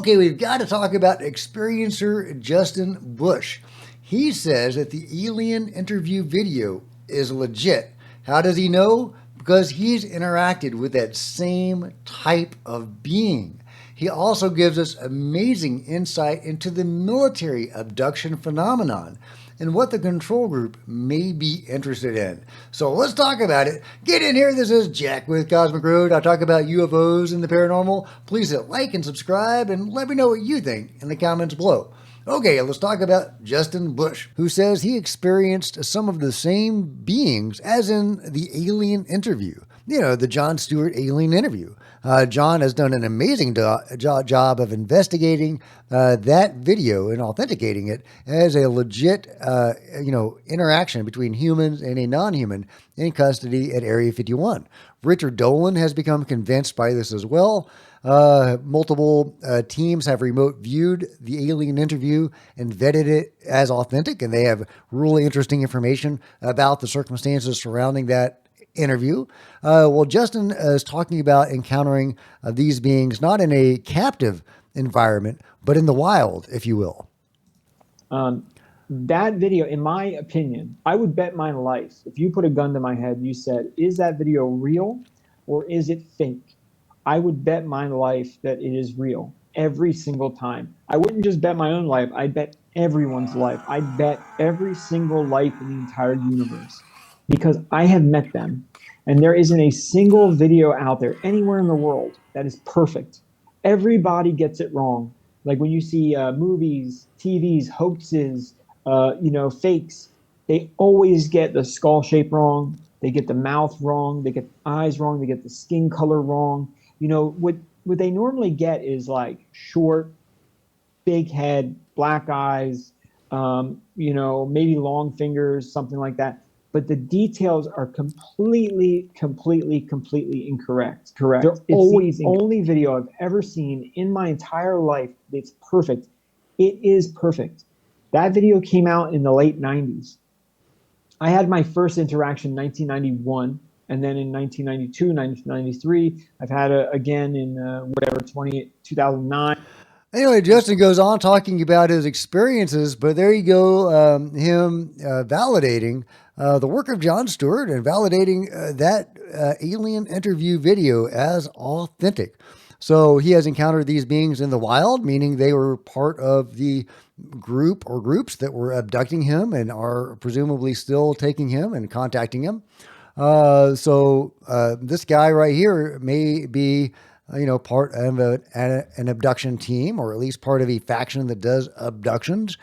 Okay, we've got to talk about experiencer Justin Bush. He says that the alien interview video is legit. How does he know? Because he's interacted with that same type of being. He also gives us amazing insight into the military abduction phenomenon and what the control group may be interested in. So let's talk about it. Get in here. This is Jack with Cosmic Road. I talk about UFOs and the paranormal. Please hit like and subscribe and let me know what you think in the comments below. Okay, let's talk about Justin Bush, who says he experienced some of the same beings as in the alien interview. You know, the Jon Stewart alien interview. John has done an amazing job of investigating that video and authenticating it as a legit, interaction between humans and a non-human in custody at Area 51. Richard Dolan has become convinced by this as well. Multiple teams have remote viewed the alien interview and vetted it as authentic, and they have really interesting information about the circumstances surrounding that interview. Well, Justin is talking about encountering these beings not in a captive environment, but in the wild, if you will. That video, in my opinion, I would bet my life, if you put a gun to my head and you said, is that video real or is it fake? I would bet my life that it is real every single time. I wouldn't just bet my own life. I'd bet everyone's life. I'd bet every single life in the entire universe because I have met them. And there isn't a single video out there anywhere in the world that is perfect. Everybody gets it wrong. Like when you see movies, TVs, hoaxes, fakes, they always get the skull shape wrong. They get the mouth wrong. They get the eyes wrong. They get the skin color wrong. You know, what they normally get is like short, big head, black eyes, maybe long fingers, something like that. But the details are completely incorrect. Correct. They're always the only video I've ever seen in my entire life that's perfect. It is perfect. That video came out in the late 90s. I had my first interaction in 1991. And then in 1992, 1993, I've had it again in 2009. Anyway, Justin goes on talking about his experiences, but there you go, him validating the work of Jon Stewart and validating that alien interview video as authentic. So he has encountered these beings in the wild, meaning they were part of the group or groups that were abducting him and are presumably still taking him and contacting him. This guy right here may be, part of an abduction team, or at least part of a faction that does abductions.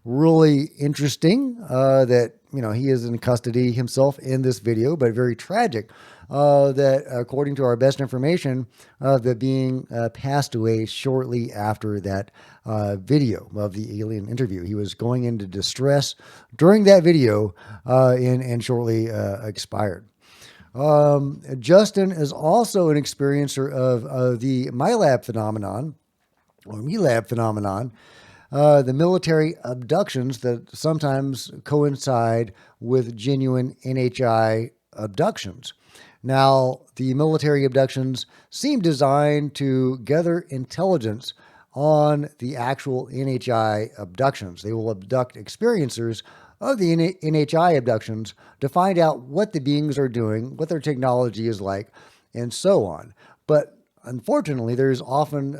Really interesting that, he is in custody himself in this video, but very tragic that according to our best information, the being passed away shortly after that video of the alien interview. He was going into distress during that video and shortly expired. Justin is also an experiencer of the MILAB phenomenon, or MILAB phenomenon, the military abductions that sometimes coincide with genuine NHI abductions. Now, the military abductions seem designed to gather intelligence on the actual NHI abductions. They will abduct experiencers of the NHI abductions to find out what the beings are doing, what their technology is like, and so on. But unfortunately, there's often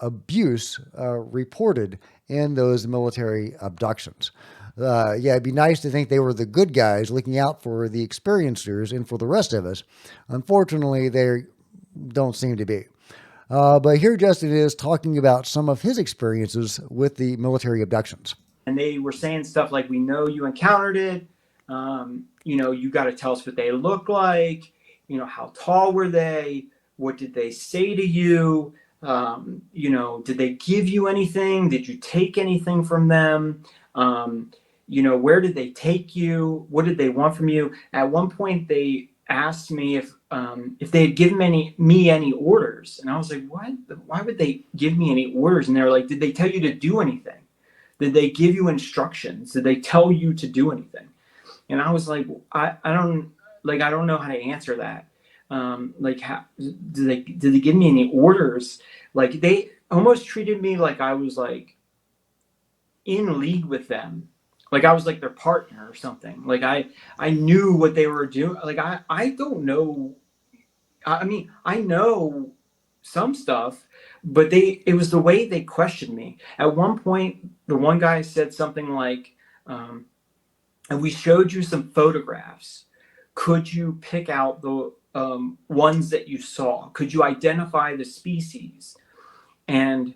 abuse reported in those military abductions. It'd be nice to think they were the good guys looking out for the experiencers and for the rest of us. Unfortunately, they don't seem to be. But here Justin is talking about some of his experiences with the military abductions. And they were saying stuff like, we know you encountered it. You got to tell us what they look like. How tall were they? What did they say to you? Did they give you anything? Did you take anything from them? Where did they take you? What did they want from you? At one point, they asked me if they had given me any orders. And I was like, what? Why would they give me any orders? And they were like, did they tell you to do anything? Did they give you instructions? Did they tell you to do anything? And I was like, I don't know how to answer that. How did they give me any orders? Like almost treated me like I was like in league with them, like I was like their partner or something. Like I knew what they were doing. Like I don't know. I mean, I know some stuff, but it was the way they questioned me. At one point, the one guy said something like, and we showed you some photographs. Could you pick out the ones that you saw? Could you identify the species? And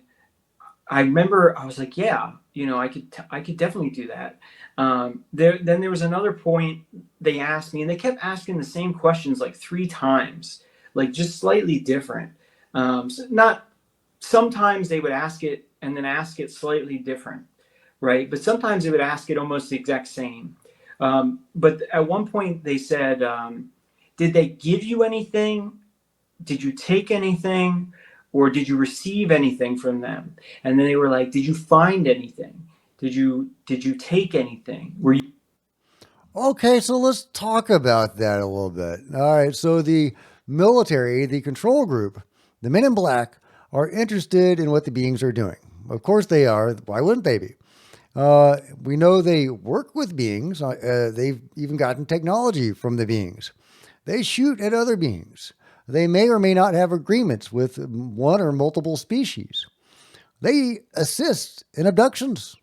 I remember I was like, yeah, I could definitely do that. Then there was another point they asked me, and they kept asking the same questions like 3 times, like just slightly different. So not sometimes they would ask it and then ask it slightly different, right? But sometimes they would ask it almost the exact same. But at one point they said, "Did they give you anything? Did you take anything, or did you receive anything from them?" And then they were like, "Did you find anything? Did you take anything? Were you?" Okay, so let's talk about that a little bit. All right, so the military, the control group, the men in black, are interested in what the beings are doing. Of course they are. Why wouldn't they be? We know they work with beings. They've even gotten technology from the beings. They shoot at other beings. They may or may not have agreements with one or multiple species. They assist in abductions.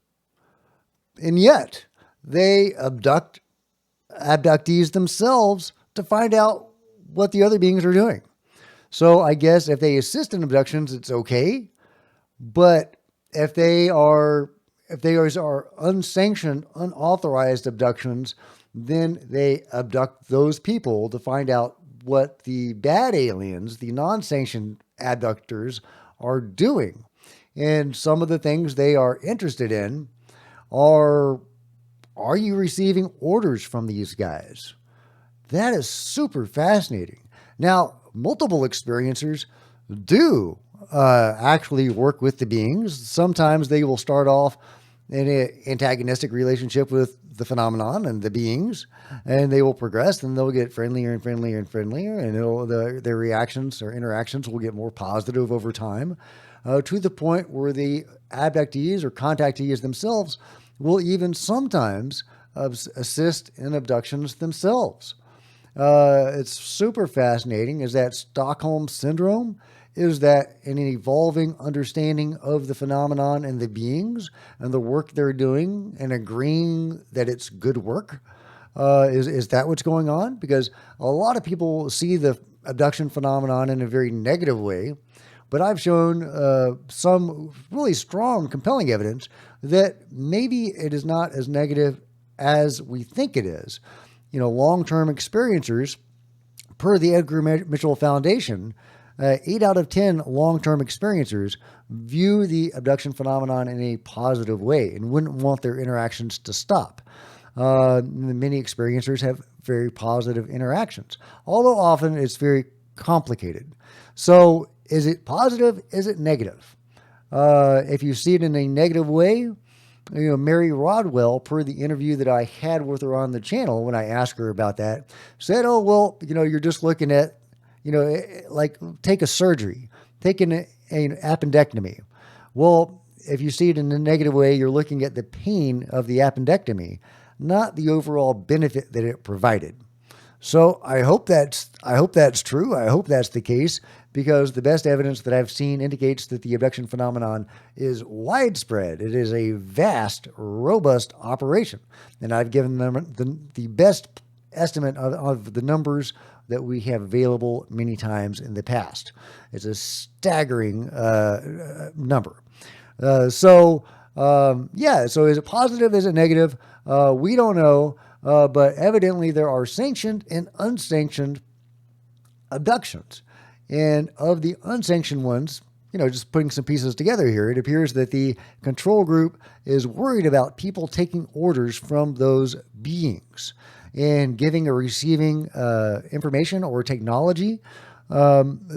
And yet, they abduct abductees themselves to find out what the other beings are doing. So I guess if they assist in abductions, it's okay. But if they are unsanctioned, unauthorized abductions, then they abduct those people to find out what the bad aliens, the non-sanctioned abductors, are doing. And some of the things they are interested in are you receiving orders from these guys? That is super fascinating. Now, multiple experiencers do actually work with the beings. Sometimes they will start off in an antagonistic relationship with the phenomenon and the beings, and they will progress, and they'll get friendlier and friendlier and friendlier, and their reactions or interactions will get more positive over time, to the point where the abductees or contactees themselves will even sometimes assist in abductions themselves. It's super fascinating. Is that Stockholm syndrome? Is that an evolving understanding of the phenomenon and the beings and the work they're doing and agreeing that it's good work? Is that what's going on? Because a lot of people see the abduction phenomenon in a very negative way, but I've shown some really strong, compelling evidence that maybe it is not as negative as we think it is. Long-term experiencers, per the Edgar Mitchell Foundation, 8 out of 10 long-term experiencers view the abduction phenomenon in a positive way and wouldn't want their interactions to stop. Many experiencers have very positive interactions, although often it's very complicated. So is it positive? Is it negative? If you see it in a negative way, Mary Rodwell, per the interview that I had with her on the channel when I asked her about that, said, "Oh, well, you're just looking at, like take a surgery, take an appendectomy." Well, if you see it in a negative way, you're looking at the pain of the appendectomy, not the overall benefit that it provided. So I hope that's true. I hope that's the case, because the best evidence that I've seen indicates that the abduction phenomenon is widespread. It is a vast, robust operation, and I've given them the best estimate of the numbers that we have available many times in the past. It's a staggering number. So is it positive? Is it negative? We don't know. But evidently there are sanctioned and unsanctioned abductions. And of the unsanctioned ones, just putting some pieces together here, it appears that the control group is worried about people taking orders from those beings and giving or receiving information or technology.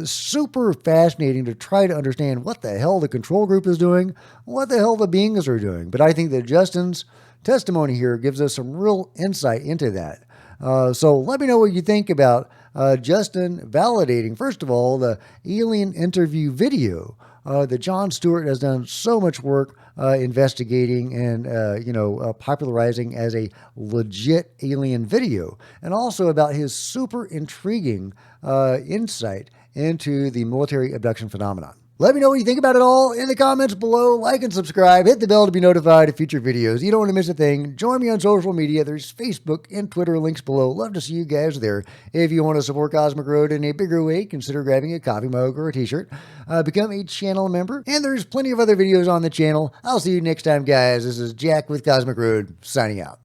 Super fascinating to try to understand what the hell the control group is doing, what the hell the beings are doing. But I think that Justin's testimony here gives us some real insight into that. So let me know what you think about Justin validating, first of all, the alien interview video that Jon Stewart has done so much work investigating and, popularizing as a legit alien video, and also about his super intriguing insight into the military abduction phenomenon. Let me know what you think about it all in the comments below. Like and subscribe. Hit the bell to be notified of future videos. You don't want to miss a thing. Join me on social media. There's Facebook and Twitter links below. Love to see you guys there. If you want to support Cosmic Road in a bigger way, consider grabbing a coffee mug or a t-shirt. Become a channel member. And there's plenty of other videos on the channel. I'll see you next time, guys. This is Jack with Cosmic Road, signing out.